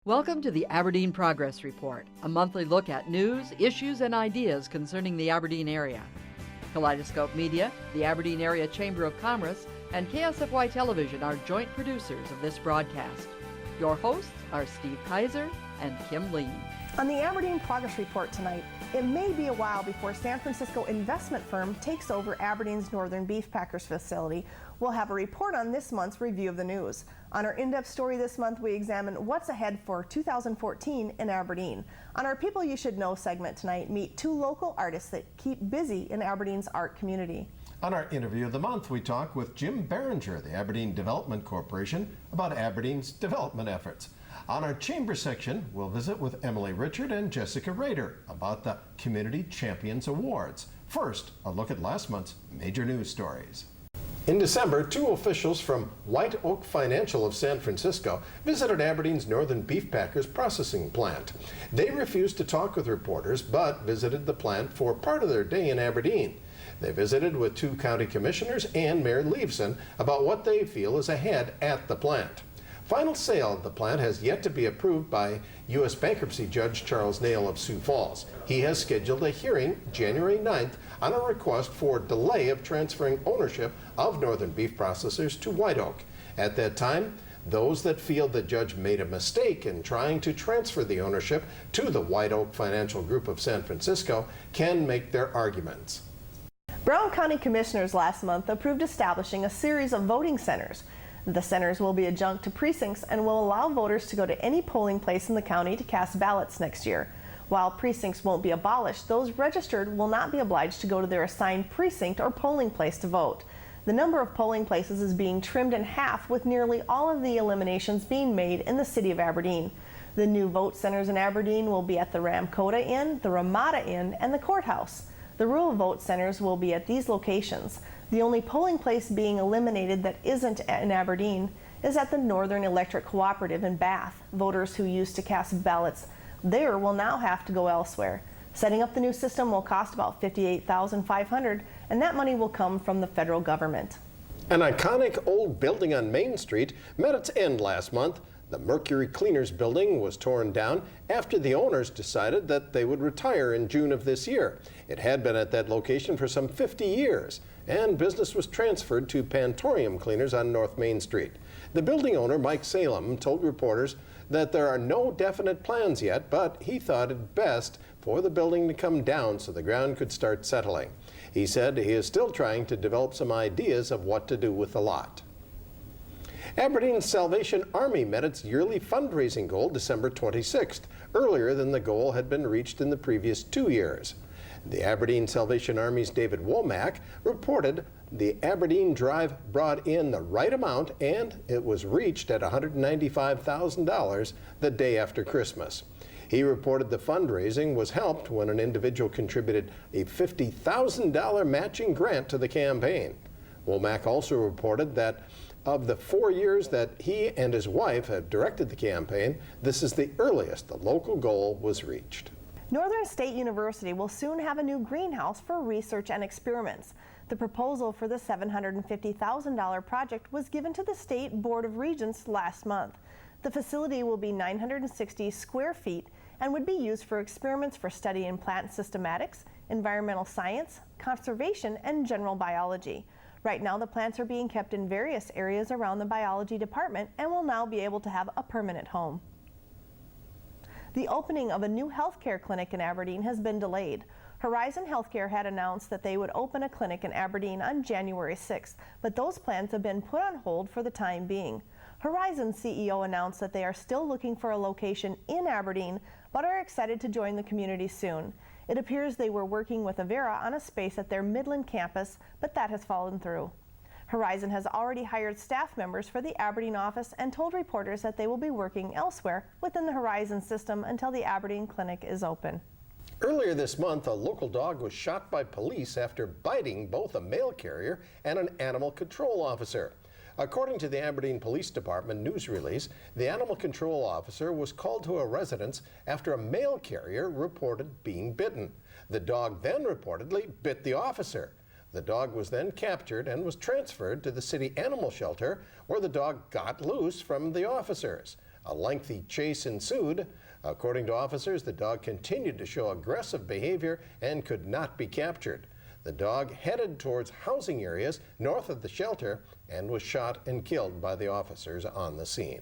Welcome to the Aberdeen Progress Report, a monthly look at news, issues, and ideas concerning the Aberdeen area. Kaleidoscope Media, the Aberdeen Area Chamber of Commerce, and KSFY Television are joint producers of this broadcast. Your hosts are Steve Kaiser and Kim Lee. On the Aberdeen Progress Report tonight, it may be a while before San Francisco investment firm takes over Aberdeen's Northern Beef Packers facility. We'll have a report on this month's review of the news. On our in-depth story this month, we examine what's ahead for 2014 in Aberdeen. On our People You Should Know segment tonight, meet two local artists that keep busy in Aberdeen's art community. On our interview of the month, we talk with Jim Berenger, the Aberdeen Development Corporation, about Aberdeen's development efforts. On our chamber section, we'll visit with Emily Richard and Jessica Rader about the Community Champions Awards. First, a look at last month's major news stories. In December, two officials from White Oak Financial of San Francisco visited Aberdeen's Northern Beef Packers processing plant. They refused to talk with reporters, but visited the plant for part of their day in Aberdeen. They visited with two county commissioners and Mayor Leveson about what they feel is ahead at the plant. Final sale of the plant has yet to be approved by U.S. Bankruptcy Judge Charles Nail of Sioux Falls. He has scheduled a hearing January 9th on a request for delay of transferring ownership of Northern Beef Processors to White Oak. At that time, those that feel the judge made a mistake in trying to transfer the ownership to the White Oak Financial Group of San Francisco can make their arguments. Brown County Commissioners last month approved establishing a series of voting centers. The centers will be adjunct to precincts and will allow voters to go to any polling place in the county to cast ballots next year. While precincts won't be abolished, those registered will not be obliged to go to their assigned precinct or polling place to vote. The number of polling places is being trimmed in half, with nearly all of the eliminations being made in the city of Aberdeen. The new vote centers in Aberdeen will be at the Dakota Inn, the Ramada Inn, and the courthouse. The rural vote centers will be at these locations. The only polling place being eliminated that isn't in Aberdeen is at the Northern Electric Cooperative in Bath. Voters who used to cast ballots there will now have to go elsewhere. Setting up the new system will cost about $58,500, and that money will come from the federal government. An iconic old building on Main Street met its end last month. The Mercury Cleaners building was torn down after the owners decided that they would retire in June of this year. It had been at that location for some 50 years, and business was transferred to Pantorium Cleaners on North Main Street. The building owner, Mike Salem, told reporters that there are no definite plans yet, but he thought it best for the building to come down so the ground could start settling. He said he is still trying to develop some ideas of what to do with the lot. Aberdeen's Salvation Army met its yearly fundraising goal December 26th, earlier than the goal had been reached in the previous 2 years. The Aberdeen Salvation Army's David Womack reported the Aberdeen Drive brought in the right amount, and it was reached at $195,000 the day after Christmas. He reported the fundraising was helped when an individual contributed a $50,000 matching grant to the campaign. Womack also reported that of the 4 years that he and his wife have directed the campaign, this is the earliest the local goal was reached. Northern State University will soon have a new greenhouse for research and experiments. The proposal for the $750,000 project was given to the State Board of Regents last month. The facility will be 960 square feet and would be used for experiments for studying plant systematics, environmental science, conservation, and general biology. Right now, the plants are being kept in various areas around the biology department and will now be able to have a permanent home. The opening of a new healthcare clinic in Aberdeen has been delayed. Horizon Healthcare had announced that they would open a clinic in Aberdeen on January 6th, but those plans have been put on hold for the time being. Horizon CEO announced that they are still looking for a location in Aberdeen, but are excited to join the community soon. It appears they were working with Avera on a space at their Midland campus, but that has fallen through. Horizon has already hired staff members for the Aberdeen office and told reporters that they will be working elsewhere within the Horizon system until the Aberdeen clinic is open. Earlier this month, a local dog was shot by police after biting both a mail carrier and an animal control officer. According to the Aberdeen Police Department news release, the animal control officer was called to a residence after a mail carrier reported being bitten. The dog then reportedly bit the officer. The dog was then captured and was transferred to the city animal shelter, where the dog got loose from the officers. A lengthy chase ensued. According to officers, the dog continued to show aggressive behavior and could not be captured. The dog headed towards housing areas north of the shelter and was shot and killed by the officers on the scene.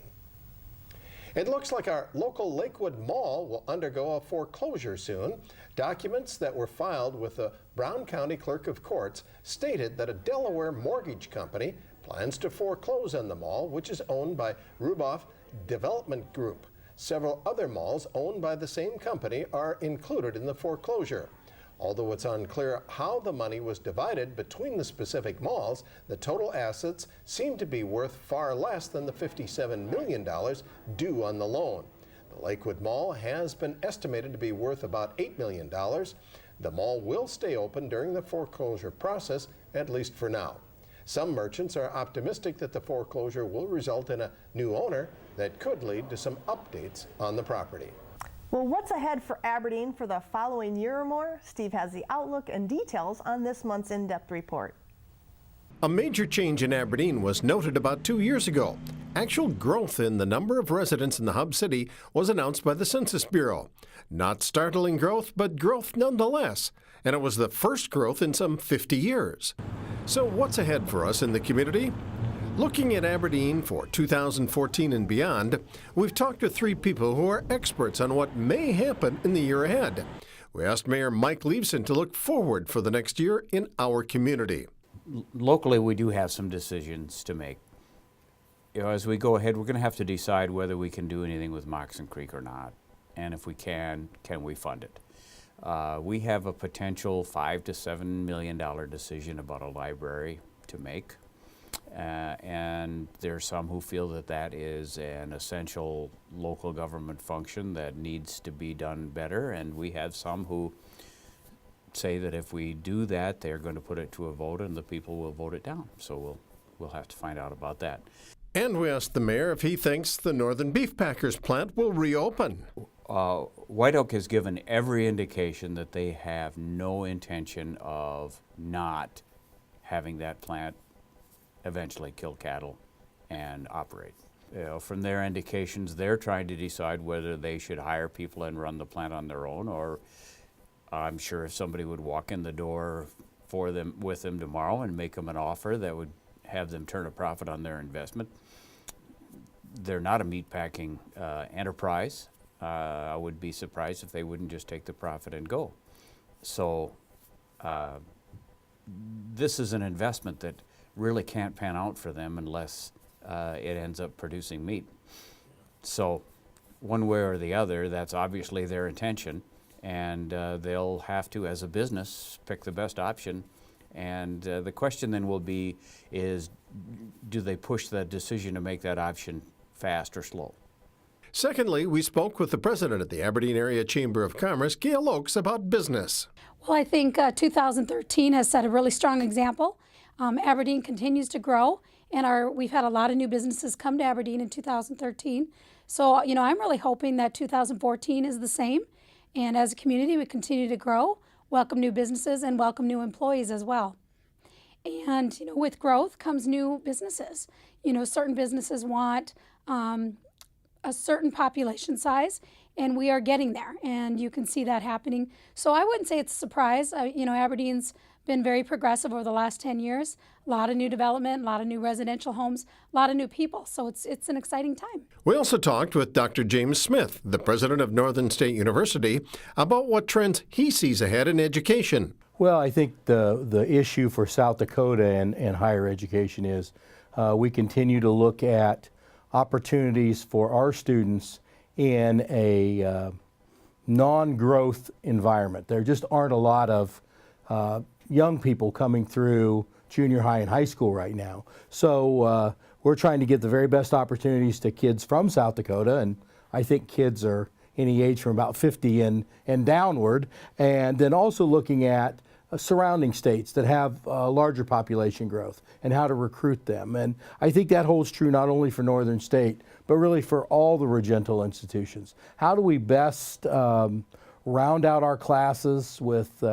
It looks like our local Lakewood Mall will undergo a foreclosure soon. Documents that were filed with the Brown County Clerk of Courts stated that a Delaware mortgage company plans to foreclose on the mall, which is owned by Ruboff Development Group. Several other malls owned by the same company are included in the foreclosure. Although it's unclear how the money was divided between the specific malls, the total assets seem to be worth far less than the $57 million due on the loan. The Lakewood Mall has been estimated to be worth about $8 million. The mall will stay open during the foreclosure process, at least for now. Some merchants are optimistic that the foreclosure will result in a new owner that could lead to some updates on the property. Well, what's ahead for Aberdeen for the following year or more? Steve has the outlook and details on this month's in-depth report. A major change in Aberdeen was noted about 2 years ago. Actual growth in the number of residents in the hub city was announced by the Census Bureau. Not startling growth, but growth nonetheless. And it was the first growth in some 50 years. So what's ahead for us in the community? Looking at Aberdeen for 2014 and beyond, we've talked to 3 people who are experts on what may happen in the year ahead. We asked Mayor Mike Leveson to look forward for the next year in our community. Locally, we do have some decisions to make. As we go ahead, we're going to have to decide whether we can do anything with Moxon Creek or not. And if we can we fund it? We have a potential $5 to $7 million decision about a library to make. And there are some who feel that that is an essential local government function that needs to be done better, and we have some who say that if we do that, they're going to put it to a vote and the people will vote it down. So we'll have to find out about that. And we asked the mayor if he thinks the Northern Beef Packers plant will reopen. White Oak has given every indication that they have no intention of not having that plant eventually kill cattle and operate. From their indications, they're trying to decide whether they should hire people and run the plant on their own, or I'm sure if somebody would walk in the door with them tomorrow and make them an offer that would have them turn a profit on their investment. They're not a meatpacking enterprise. I would be surprised if they wouldn't just take the profit and go. So this is an investment that really can't pan out for them unless it ends up producing meat. So one way or the other, that's obviously their intention, and they'll have to, as a business, pick the best option. And the question then will be is, do they push the decision to make that option fast or slow? Secondly, we spoke with the president of the Aberdeen Area Chamber of Commerce, Gail Oakes, about business. Well, I think 2013 has set a really strong example. Aberdeen continues to grow, and we've had a lot of new businesses come to Aberdeen in 2013. So, I'm really hoping that 2014 is the same. And as a community, we continue to grow, welcome new businesses, and welcome new employees as well. And, with growth comes new businesses. Certain businesses want a certain population size, and we are getting there, and you can see that happening. So I wouldn't say it's a surprise. Aberdeen's been very progressive over the last 10 years. A lot of new development, a lot of new residential homes, a lot of new people. So it's an exciting time. We also talked with Dr. James Smith, the president of Northern State University, about what trends he sees ahead in education. Well, I think the issue for South Dakota and higher education is we continue to look at opportunities for our students in a non-growth environment. There just aren't a lot of young people coming through junior high and high school right now. So we're trying to get the very best opportunities to kids from South Dakota, and I think kids are any age from about 50 and downward, and then also looking at surrounding states that have larger population growth and how to recruit them. And I think that holds true not only for Northern State, but really for all the Regental institutions. How do we best round out our classes with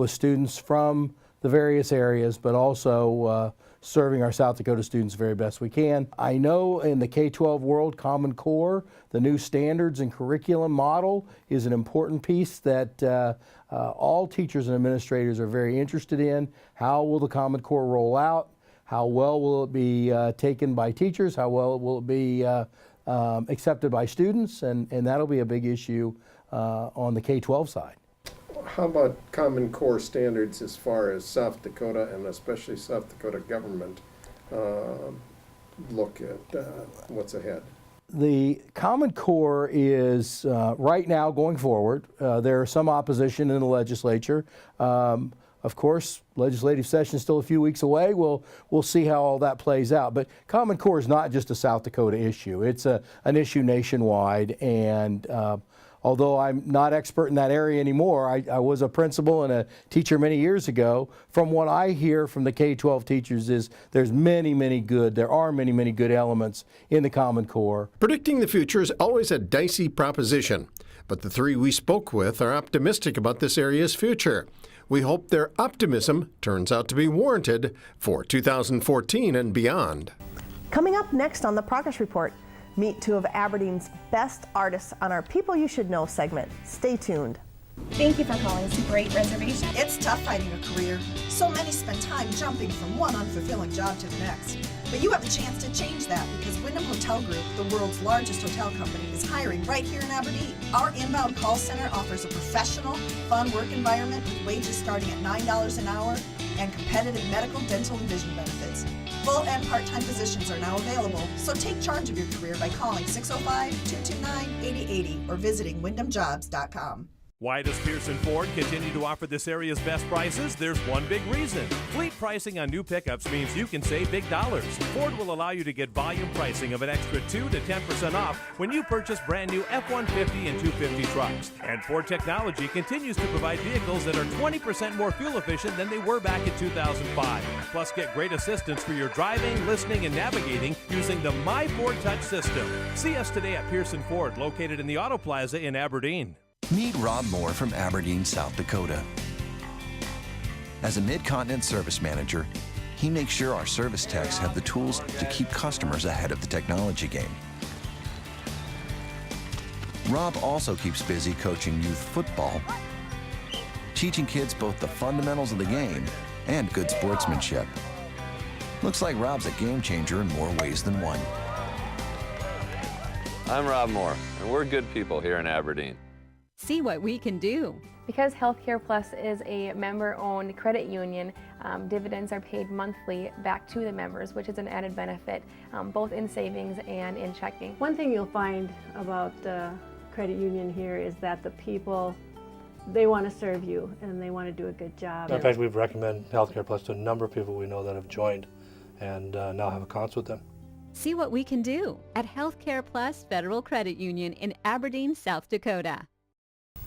students from the various areas, but also serving our South Dakota students very best we can. I know in the K-12 world, Common Core, the new standards and curriculum model is an important piece that all teachers and administrators are very interested in. How will the Common Core roll out? How well will it be taken by teachers? How well will it be accepted by students? And that'll be a big issue on the K-12 side. How about Common Core standards as far as South Dakota and especially South Dakota government look at what's ahead? The Common Core is right now going forward. There is some opposition in the legislature. Of course, legislative session is still a few weeks away. We'll see how all that plays out. But Common Core is not just a South Dakota issue. It's an issue nationwide. And although I'm not expert in that area anymore, I was a principal and a teacher many years ago. From what I hear from the K-12 teachers is there are many, many good elements in the Common Core. Predicting the future is always a dicey proposition, but the three we spoke with are optimistic about this area's future. We hope their optimism turns out to be warranted for 2014 and beyond. Coming up next on the Progress Report, meet two of Aberdeen's best artists on our People You Should Know segment. Stay tuned. Thank you for calling Super 8 Reservation. It's tough finding a career. So many spend time jumping from one unfulfilling job to the next. But you have a chance to change that because Wyndham Hotel Group, the world's largest hotel company, is hiring right here in Aberdeen. Our inbound call center offers a professional, fun work environment with wages starting at $9 an hour and competitive medical, dental, and vision benefits. Full and part-time positions are now available, so take charge of your career by calling 605-229-8080 or visiting wyndhamjobs.com. Why does Pearson Ford continue to offer this area's best prices? There's one big reason. Fleet pricing on new pickups means you can save big dollars. Ford will allow you to get volume pricing of an extra 2 to 10% off when you purchase brand new F-150 and 250 trucks. And Ford Technology continues to provide vehicles that are 20% more fuel efficient than they were back in 2005. Plus, get great assistance for your driving, listening, and navigating using the My Ford Touch system. See us today at Pearson Ford, located in the Auto Plaza in Aberdeen. Meet Rob Moore from Aberdeen, South Dakota. As a Mid-Continent service manager, he makes sure our service techs have the tools to keep customers ahead of the technology game. Rob also keeps busy coaching youth football, teaching kids both the fundamentals of the game and good sportsmanship. Looks like Rob's a game changer in more ways than one. I'm Rob Moore, and we're good people here in Aberdeen. See what we can do. Because Healthcare Plus is a member-owned credit union, dividends are paid monthly back to the members, which is an added benefit, both in savings and in checking. One thing you'll find about the credit union here is that the people, they want to serve you and they want to do a good job. In fact, we've recommended Healthcare Plus to a number of people we know that have joined and now have accounts with them. See what we can do at Healthcare Plus Federal Credit Union in Aberdeen, South Dakota.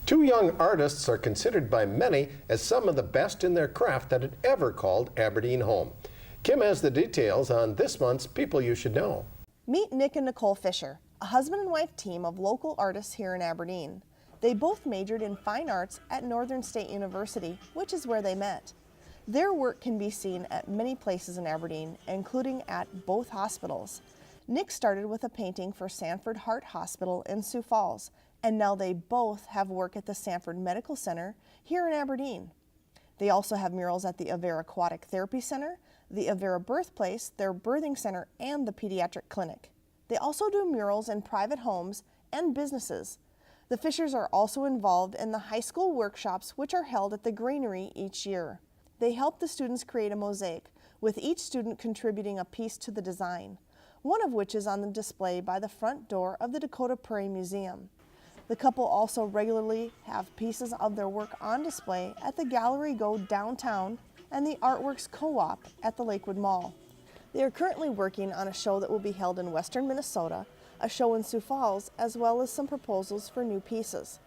Two young artists are considered by many as some of the best in their craft that had ever called Aberdeen home. Kim has the details on this month's People You Should Know. Meet Nick and Nicole Fisher, a husband and wife team of local artists here in Aberdeen. They both majored in fine arts at Northern State University, which is where they met. Their work can be seen at many places in Aberdeen, including at both hospitals. Nick started with a painting for Sanford Heart Hospital in Sioux Falls, and now they both have work at the Sanford Medical Center here in Aberdeen. They also have murals at the Avera Aquatic Therapy Center, the Avera Birthplace, their birthing center, and the pediatric clinic. They also do murals in private homes and businesses. The Fishers are also involved in the high school workshops, which are held at the Greenery each year. They help the students create a mosaic, with each student contributing a piece to the design, one of which is on the display by the front door of the Dakota Prairie Museum. The couple also regularly have pieces of their work on display at the Gallery Go downtown and the Artworks Co-op at the Lakewood Mall. They are currently working on a show that will be held in western Minnesota, a show in Sioux Falls, as well as some proposals for new pieces.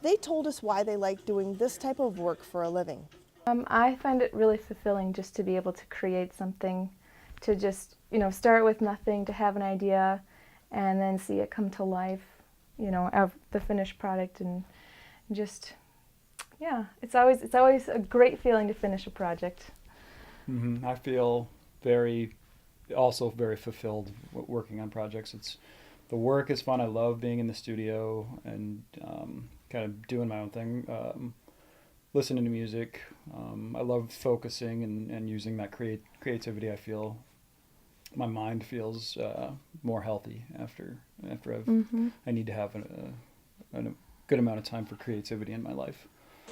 They told us why they like doing this type of work for a living. I find it really fulfilling just to be able to create something, to just, start with nothing, to have an idea, and then see it come to life. Of the finished product, and just, it's always a great feeling to finish a project. I feel also very fulfilled working on projects. The work is fun. I love being in the studio and kind of doing my own thing, listening to music. I love focusing and using that creativity. I feel my mind feels more healthy after I need to have a good amount of time for creativity in my life.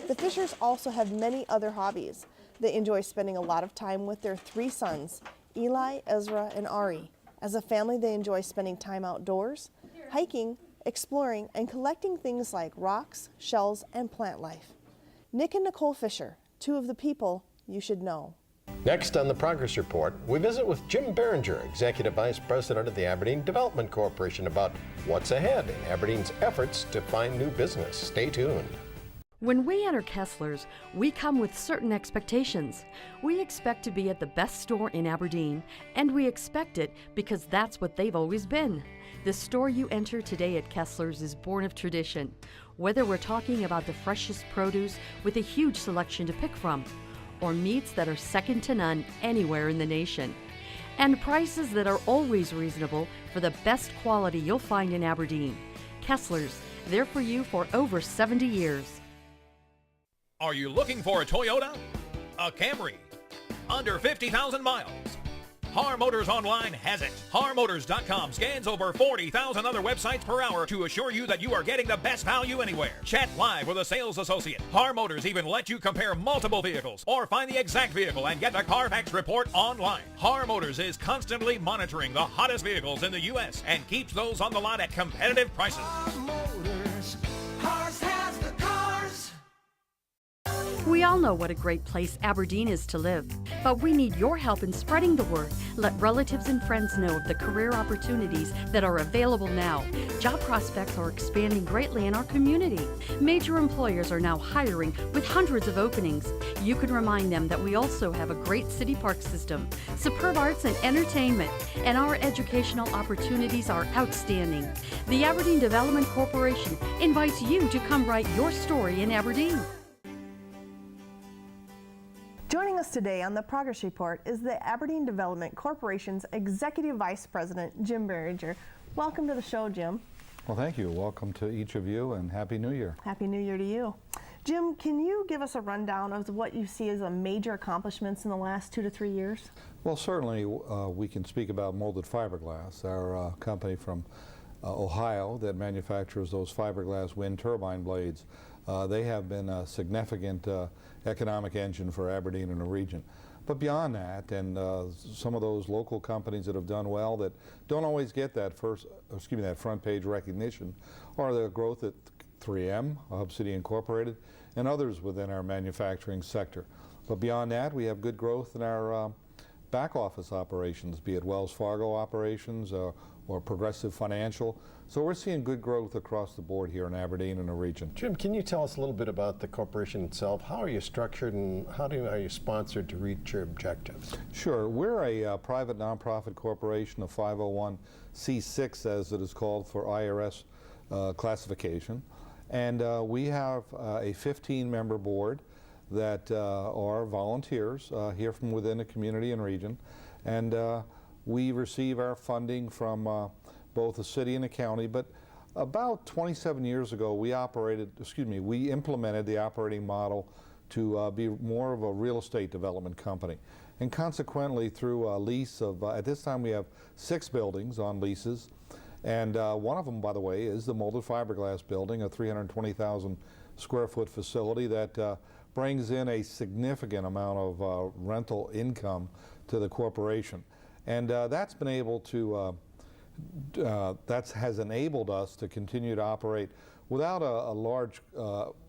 The Fishers also have many other hobbies. They enjoy spending a lot of time with their 3 sons, Eli, Ezra, and Ari. As a family, they enjoy spending time outdoors, hiking, exploring, and collecting things like rocks, shells, and plant life. Nick and Nicole Fisher, 2 of the people you should know. Next on the Progress Report, we visit with Jim Behringer, Executive Vice President of the Aberdeen Development Corporation, about what's ahead in Aberdeen's efforts to find new business. Stay tuned. When we enter Kessler's, we come with certain expectations. We expect to be at the best store in Aberdeen, and we expect it because that's what they've always been. The store you enter today at Kessler's is born of tradition, whether we're talking about the freshest produce with a huge selection to pick from, or meats that are second to none anywhere in the nation, and prices that are always reasonable for the best quality you'll find in Aberdeen. Kessler's, there for you for over 70 years. Are you looking for a Toyota? A Camry? Under 50,000 miles? Har Motors Online has it. HarMotors.com scans over 40,000 other websites per hour to assure you that you are getting the best value anywhere. Chat live with a sales associate. Har Motors even let you compare multiple vehicles or find the exact vehicle and get the Carfax report online. Har Motors is constantly monitoring the hottest vehicles in the U.S. and keeps those on the lot at competitive prices. Har Motors. Cars has the cars. We all know what a great place Aberdeen is to live, but we need your help in spreading the word. Let relatives and friends know of the career opportunities that are available now. Job prospects are expanding greatly in our community. Major employers are now hiring with hundreds of openings. You can remind them that we also have a great city park system, superb arts and entertainment, and our educational opportunities are outstanding. The Aberdeen Development Corporation invites you to come write your story in Aberdeen. Joining us today on the Progress Report is the Aberdeen Development Corporation's Executive Vice President, Jim Behringer. Welcome to the show, Jim. Well, thank you. Welcome to each of you, and Happy New Year. Happy New Year to you. Jim, can you give us a rundown of what you see as major accomplishments in the last 2 to 3 years? Well, certainly we can speak about molded fiberglass, our company from Ohio that manufactures those fiberglass wind turbine blades. They have been a significant economic engine for Aberdeen and the region. But beyond that, and some of those local companies that have done well that don't always get that that front page recognition, are the growth at 3M, Hub City Incorporated, and others within our manufacturing sector. But beyond that, we have good growth in our back office operations, be it Wells Fargo operations or Progressive Financial. So we're seeing good growth across the board here in Aberdeen and the region. Jim, can you tell us a little bit about the corporation itself? How are you structured and are you sponsored to reach your objectives? Sure. We're a private nonprofit corporation, a 501c6 as it is called for IRS classification. And we have a 15-member board that are volunteers here from within the community and region. And we receive our funding from both the city and the county, but about 27 years ago we implemented the operating model to be more of a real estate development company. And consequently, through a lease of, at this time we have 6 buildings on leases, and one of them, by the way, is the molded fiberglass building, a 320,000 square foot facility that brings in a significant amount of rental income to the corporation. And that's been able to that has enabled us to continue to operate without a large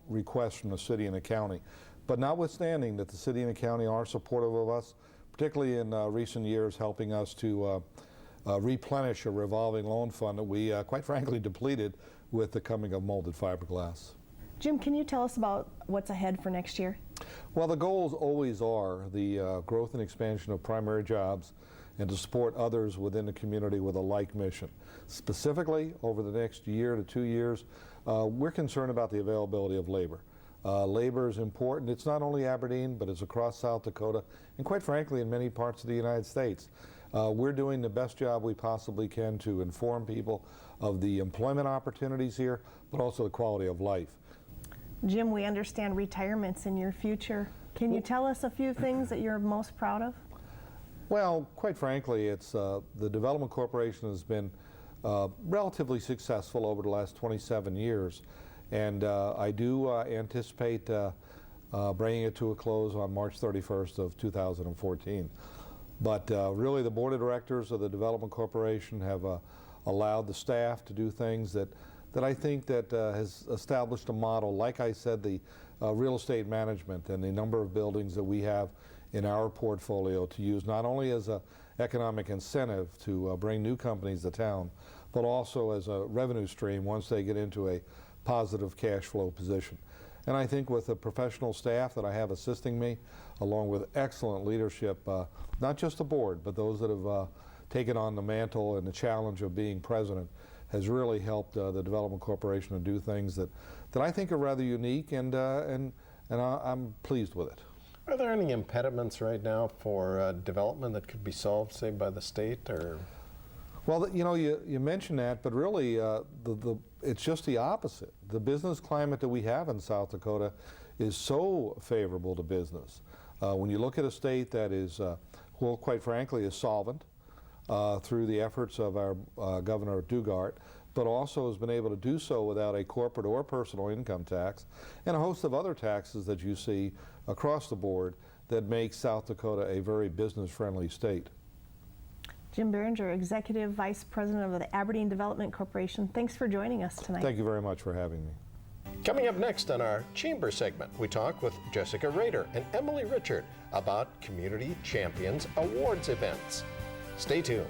request from the city and the county. But notwithstanding that the city and the county are supportive of us, particularly in recent years, helping us to replenish a revolving loan fund that we quite frankly depleted with the coming of molded fiberglass. Jim, can you tell us about what's ahead for next year? Well, the goals always are the growth and expansion of primary jobs and to support others within the community with a like mission. Specifically, over the next year to 2 years, we're concerned about the availability of labor. Labor is important. It's not only Aberdeen, but it's across South Dakota, and quite frankly, in many parts of the United States. We're doing the best job we possibly can to inform people of the employment opportunities here, but also the quality of life. Jim, we understand retirement's in your future. Can you tell us a few things that you're most proud of? Well, quite frankly, it's the Development Corporation has been relatively successful over the last 27 years, and I do anticipate bringing it to a close on March 31st of 2014. But really, the Board of Directors of the Development Corporation have allowed the staff to do things that I think that has established a model. Like I said, the real estate management and the number of buildings that we have in our portfolio to use not only as an economic incentive to bring new companies to town, but also as a revenue stream once they get into a positive cash flow position. And I think with the professional staff that I have assisting me, along with excellent leadership, not just the board, but those that have taken on the mantle and the challenge of being president, has really helped the Development Corporation to do things that I think are rather unique, and I'm pleased with it. Are there any impediments right now for development that could be solved, say, by the state, or? Well, you know, you mentioned that, but really it's just the opposite. The business climate that we have in South Dakota is so favorable to business. When you look at a state that is, well, quite frankly, is solvent through the efforts of our Governor Dugart, but also has been able to do so without a corporate or personal income tax, and a host of other taxes that you see across the board that make South Dakota a very business-friendly state. Jim Behringer, Executive Vice President of the Aberdeen Development Corporation, thanks for joining us tonight. Thank you very much for having me. Coming up next on our Chamber segment, we talk with Jessica Rader and Emily Richard about Community Champions Awards events. Stay tuned.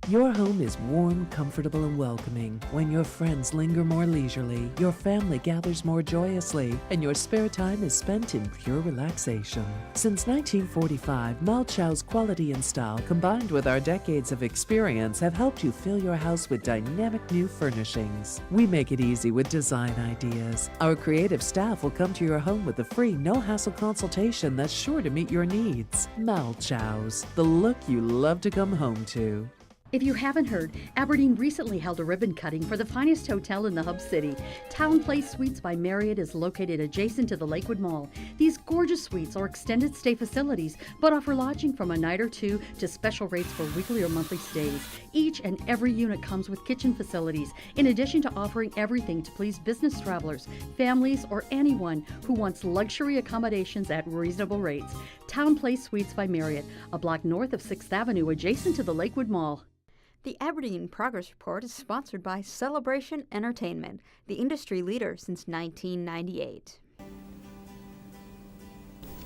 Your home is warm, comfortable, and welcoming. When your friends linger more leisurely, your family gathers more joyously, and your spare time is spent in pure relaxation. Since 1945, Malchow's quality and style, combined with our decades of experience, have helped you fill your house with dynamic new furnishings. We make it easy with design ideas. Our creative staff will come to your home with a free, no-hassle consultation that's sure to meet your needs. Malchow's, the look you love to come home to. If you haven't heard, Aberdeen recently held a ribbon cutting for the finest hotel in the Hub City. Town Place Suites by Marriott is located adjacent to the Lakewood Mall. These gorgeous suites are extended stay facilities, but offer lodging from a night or two to special rates for weekly or monthly stays. Each and every unit comes with kitchen facilities, in addition to offering everything to please business travelers, families, or anyone who wants luxury accommodations at reasonable rates. Town Place Suites by Marriott, a block north of 6th Avenue, adjacent to the Lakewood Mall. The Aberdeen Progress Report is sponsored by Celebration Entertainment, the industry leader since 1998.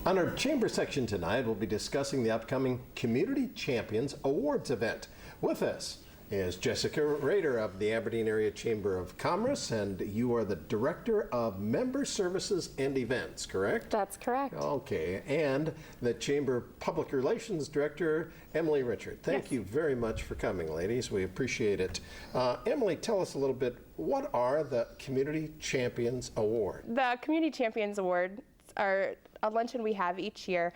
On our Chamber section tonight, we'll be discussing the upcoming Community Champions Awards event. With us is Jessica Rader of the Aberdeen Area Chamber of Commerce, and you are the Director of Member Services and Events, correct? That's correct. Okay, and the Chamber Public Relations Director, Emily Richard. Thank you very much for coming, ladies. We appreciate it. Emily, tell us a little bit, what are the Community Champions Award? The Community Champions Award are a luncheon we have each year,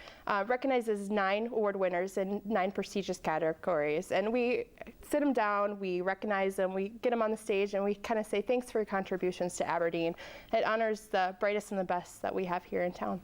recognizes 9 award winners in 9 prestigious categories. And we sit them down, we recognize them, we get them on the stage, and we kind of say thanks for your contributions to Aberdeen. It honors the brightest and the best that we have here in town.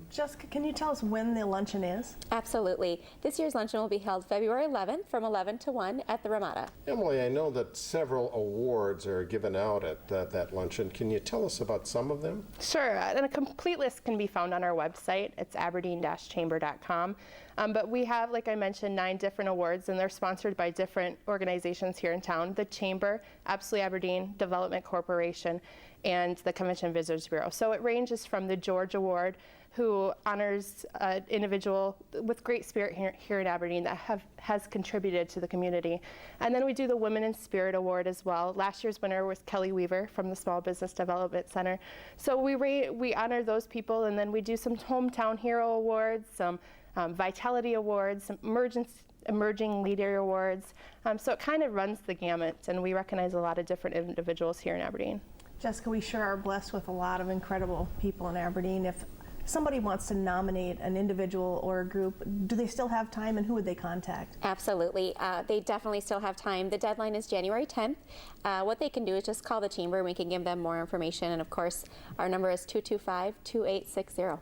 Jessica, can you tell us when the luncheon is? Absolutely. This year's luncheon will be held February 11th from 11 to 1 at the Ramada. Emily, I know that several awards are given out at that luncheon. Can you tell us about some of them? Sure, and a complete list can be found on our website. It's aberdeen-chamber.com. But we have, like I mentioned, 9 different awards, and they're sponsored by different organizations here in town. The Chamber, Absolutely Aberdeen, Development Corporation, and the Convention Visitors Bureau. So it ranges from the George Award, who honors an individual with great spirit here in Aberdeen that has contributed to the community. And then we do the Women in Spirit Award as well. Last year's winner was Kelly Weaver from the Small Business Development Center. So we honor those people, and then we do some Hometown Hero Awards, some Vitality Awards, some Emerging Leader Awards. So it kind of runs the gamut, and we recognize a lot of different individuals here in Aberdeen. Jessica, we sure are blessed with a lot of incredible people in Aberdeen. If somebody wants to nominate an individual or a group, do they still have time, and who would they contact? Absolutely. They definitely still have time. The deadline is January 10th. What they can do is just call the chamber and we can give them more information. And of course, our number is 225-2860.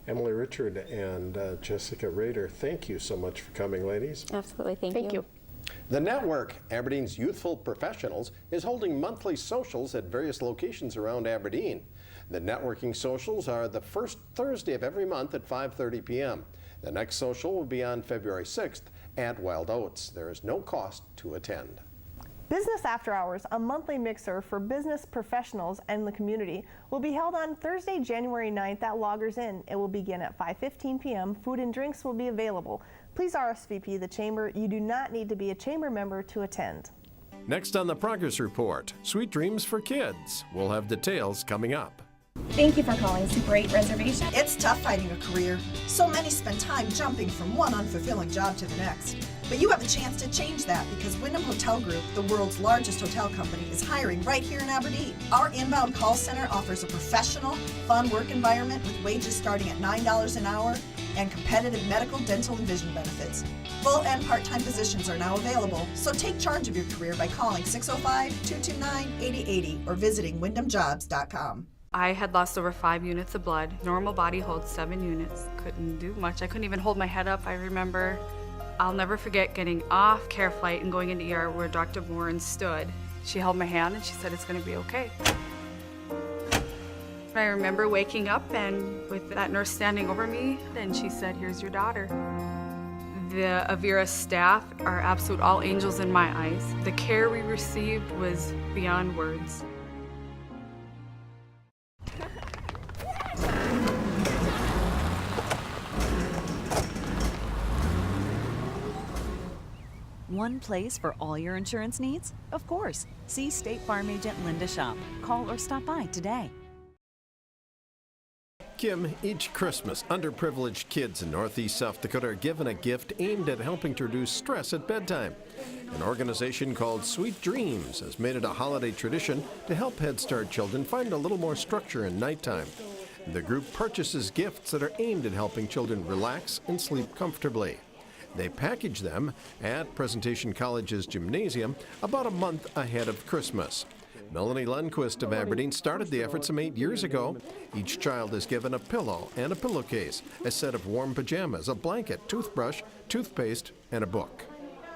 Emily Richard and Jessica Rader, thank you so much for coming, ladies. Absolutely. Thank you. The network, Aberdeen's Youthful Professionals, is holding monthly socials at various locations around Aberdeen. The networking socials are the first Thursday of every month at 5:30 p.m. The next social will be on February 6th at Wild Oats. There is no cost to attend. Business After Hours, a monthly mixer for business professionals and the community, will be held on Thursday, January 9th at Loggers Inn. It will begin at 5:15 p.m. Food and drinks will be available. Please RSVP the Chamber. You do not need to be a Chamber member to attend. Next on the Progress Report, Sweet Dreams for Kids. We'll have details coming up. Thank you for calling Super 8 Reservation. It's tough finding a career. So many spend time jumping from one unfulfilling job to the next. But you have a chance to change that because Wyndham Hotel Group, the world's largest hotel company, is hiring right here in Aberdeen. Our inbound call center offers a professional, fun work environment with wages starting at $9 an hour and competitive medical, dental, and vision benefits. Full and part-time positions are now available, so take charge of your career by calling 605-229-8080 or visiting wyndhamjobs.com. I had lost over 5 units of blood. Normal body holds 7 units. Couldn't do much. I couldn't even hold my head up. I remember, I'll never forget getting off care flight and going into ER where Dr. Warren stood. She held my hand and she said, "It's going to be okay." I remember waking up and with that nurse standing over me, and she said, "Here's your daughter." The Avira staff are absolute all angels in my eyes. The care we received was beyond words. One place for all your insurance needs? Of course. See State Farm Agent Linda Shop. Call or stop by today. Kim, each Christmas, underprivileged kids in Northeast South Dakota are given a gift aimed at helping to reduce stress at bedtime. An organization called Sweet Dreams has made it a holiday tradition to help Head Start children find a little more structure in nighttime. The group purchases gifts that are aimed at helping children relax and sleep comfortably. They package them at Presentation College's gymnasium about a month ahead of Christmas. Melanie Lundquist of Aberdeen started the effort some 8 years ago. Each child is given a pillow and a pillowcase, a set of warm pajamas, a blanket, toothbrush, toothpaste, and a book.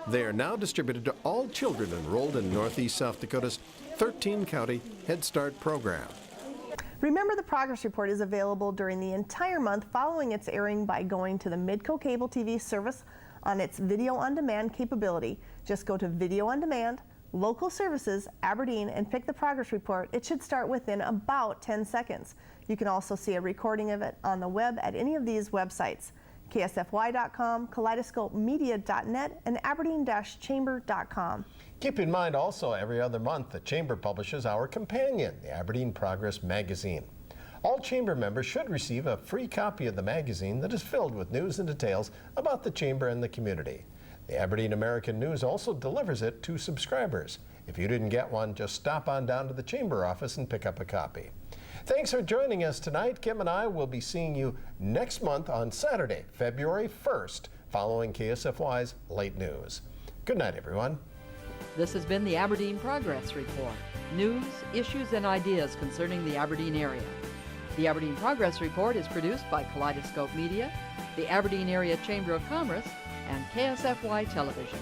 They are now distributed to all children enrolled in Northeast South Dakota's 13-county Head Start program. Remember, the Progress Report is available during the entire month following its airing by going to the Midco Cable TV service on its video on demand capability. Just go to Video on Demand, Local Services, Aberdeen, and pick the Progress Report. It should start within about 10 seconds. You can also see a recording of it on the web at any of these websites: ksfy.com, kaleidoscopemedia.net, and aberdeen-chamber.com. Keep in mind also, every other month, the Chamber publishes our companion, the Aberdeen Progress magazine. All Chamber members should receive a free copy of the magazine that is filled with news and details about the Chamber and the community. The Aberdeen American News also delivers it to subscribers. If you didn't get one, just stop on down to the Chamber office and pick up a copy. Thanks for joining us tonight. Kim and I will be seeing you next month on Saturday, February 1st, following KSFY's Late News. Good night, everyone. This has been the Aberdeen Progress Report. News, issues, and ideas concerning the Aberdeen area. The Aberdeen Progress Report is produced by Kaleidoscope Media, the Aberdeen Area Chamber of Commerce, and KSFY Television.